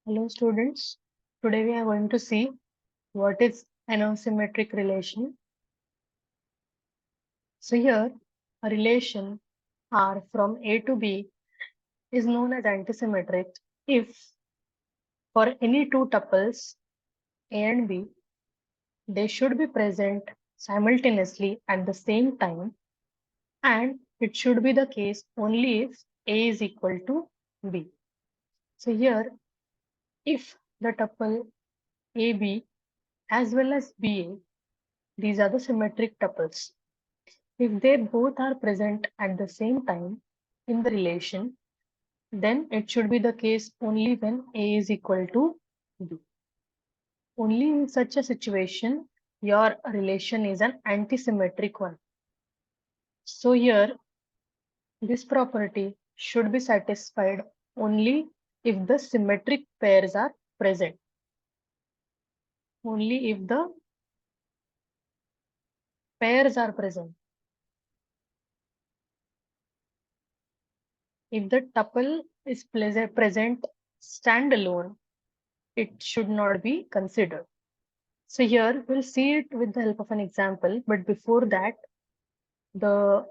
Hello students, today we are going to see what is an asymmetric relation. So here a relation R from A to B is known as antisymmetric if for any two tuples A and B they should be present simultaneously at the same time, and it should be the case only if A is equal to B. So here if the tuple AB as well as BA, these are the symmetric tuples. If they both are present at the same time in the relation, then it should be the case only when A is equal to B. Only in such a situation, your relation is an antisymmetric one. So here, this property should be satisfied only if the symmetric pairs are present. Only if the pairs are present. If the tuple is present standalone, it should not be considered. So here we'll see it with the help of an example, but before that, the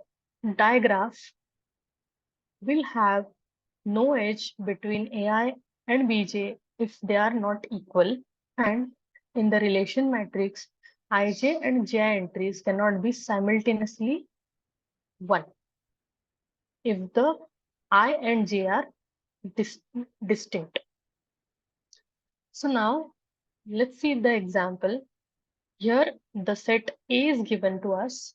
digraph will have no edge between AI and BJ if they are not equal, and in the relation matrix, IJ and JI entries cannot be simultaneously 1 if the I and J are distinct. So now let's see the example. Here the set A is given to us,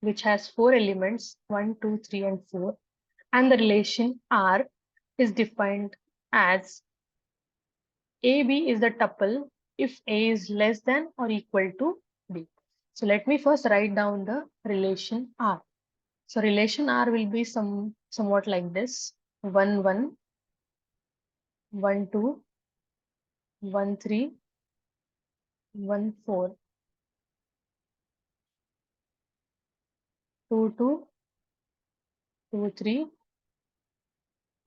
which has 4 elements 1, 2, 3, and 4, and the relation R is defined as AB is the tuple if A is less than or equal to B. So let me first write down the relation R. So relation R will be somewhat like this: 1, 1, 1, 2, 1, 3, 1, 4, 2, 2, 2, 3,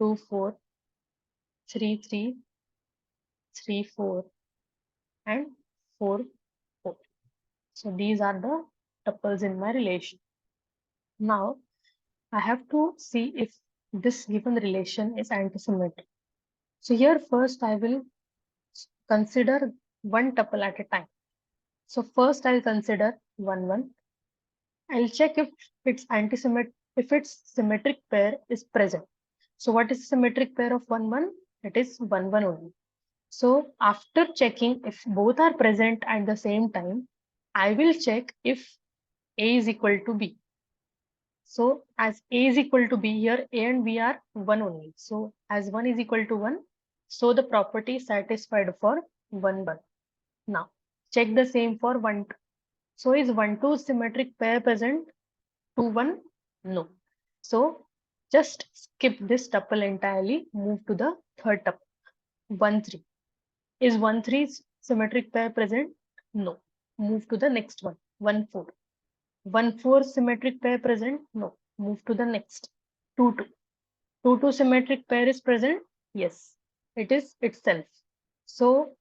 2, 4, 3, 3, 3, 4, and 4, 4. So these are the tuples in my relation. Now I have to see if this given relation is antisymmetric. So here first I will consider one tuple at a time. So first I'll consider 1, 1. I'll check if its symmetric pair is present. So what is the symmetric pair of 1, 1? It is 1, 1 only. So after checking if both are present at the same time, I will check if A is equal to B. So as A is equal to B, here A and B are 1 only. So as 1 is equal to 1, so the property is satisfied for 1, 1. Now check the same for 1, 2. So is 1, 2 symmetric pair present? 2, 1? No. So just skip this tuple entirely, move to the third tuple, 1, 3. Is 1, 3 symmetric pair present? No. Move to the next one, 1, 4. 1, 4 symmetric pair present? No. Move to the next, 2, 2. 2, 2 symmetric pair is present? Yes, it is itself. So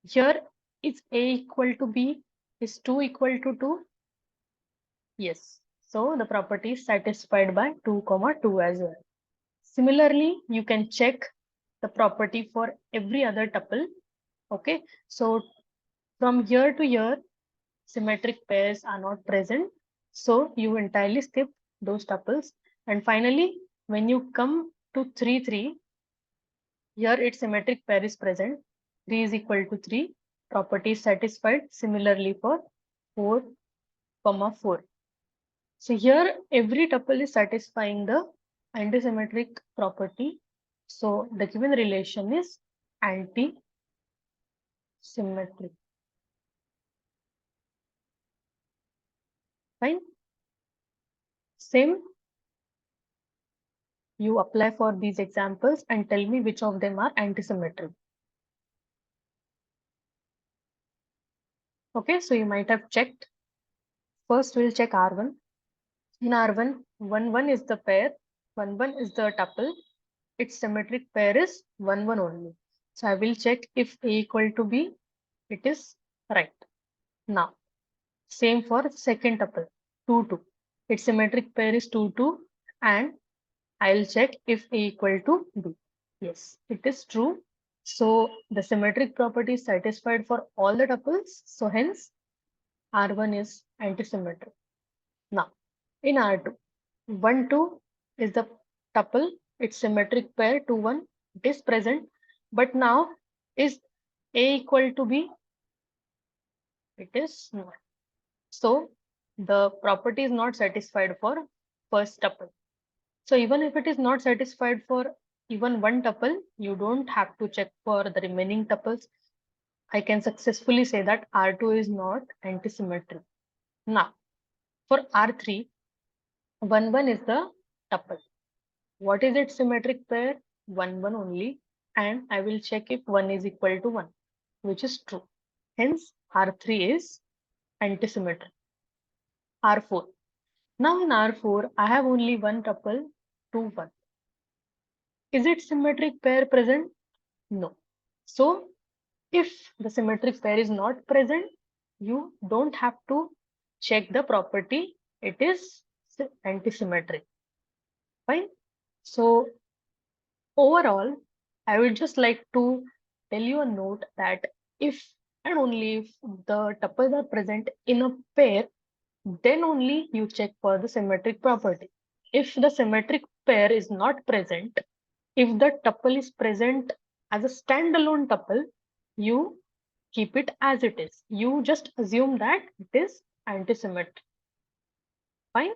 here is A equal to B, is 2 equal to 2? Yes. So the property is satisfied by 2, 2 as well. Similarly, you can check the property for every other tuple. Okay, so from here to here, symmetric pairs are not present. So you entirely skip those tuples. And finally, when you come to 3, 3, here its symmetric pair is present. 3 is equal to 3. Property is satisfied. Similarly for 4, 4. So here every tuple is satisfying the antisymmetric property. So the given relation is antisymmetric. Fine. Same you apply for these examples and tell me which of them are antisymmetric. Okay, so you might have checked. First, we'll check R1. In R1, 1, 1 is the pair, 1, 1 is the tuple. Its symmetric pair is 1, 1 only. So I will check if A equal to B, it is right. Now, same for second tuple, 2, 2. Its symmetric pair is 2, 2, and I'll check if A equal to B. Yes, it is true. So the symmetric property is satisfied for all the tuples. So hence R1 is antisymmetric. Now, in R2, 1, 2 is the tuple, its symmetric pair 2, 1, it is present. But now, is A equal to B? It is not. So the property is not satisfied for first tuple. So even if it is not satisfied for even one tuple, you don't have to check for the remaining tuples. I can successfully say that R2 is not antisymmetric. Now, for R3, 1, 1 is the tuple. What is its symmetric pair? 1, 1 only. And I will check if 1 is equal to 1, which is true. Hence, R3 is antisymmetric. R4. Now in R4, I have only one tuple, 2, 1. Is it symmetric pair present? No. So if the symmetric pair is not present, you don't have to check the property. It is antisymmetric. Fine. So overall, I would just like to tell you a note that if and only if the tuples are present in a pair, then only you check for the symmetric property. If the symmetric pair is not present, if the tuple is present as a standalone tuple, you keep it as it is. You just assume that it is antisymmetric. Fine.